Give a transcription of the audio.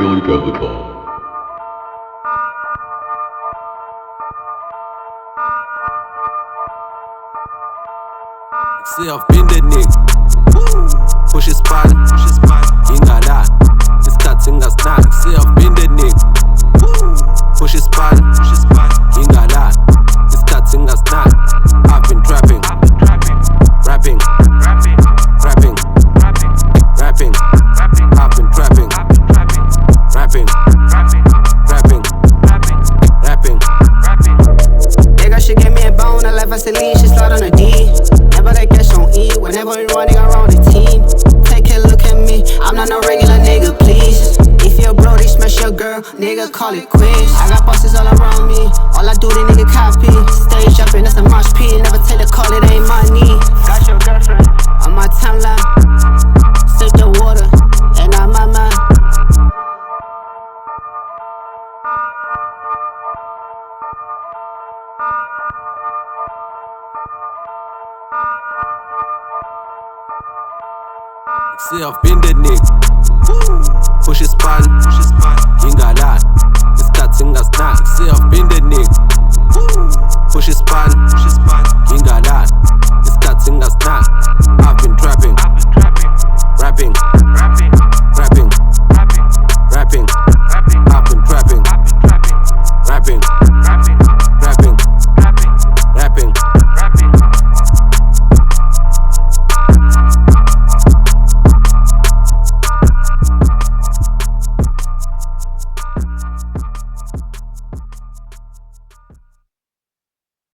uGedeza. Ich seh auf Bindenig, Phushi Ispani, Ingala, isikhathi singasinaki. Ich seh auf Bindenig, Phushi Ispani, Ingala, isikhathi singasinaki. I've been rapping, I've been rapping, Nigga, she gave me a bone, I left Vaseline, she slide on a D. Never that cash on E, whenever we running around the team. Take a look at me, I'm not no regular nigga, please. If you're bro, they smash your girl, nigga, call it quits. I got bosses all around me, all I do, they nigga copy. Stage jumping, that's a mosh pit, never take the call, it ain't money. Got your girlfriend on my timeline, sip the water, and on my mind. ich seh auf Bindenig, Phushi Ispani, Ingala, isikhathi singasinaki. Ich seh auf Bindenig, Phushi Ispani, Ingala, isikhathi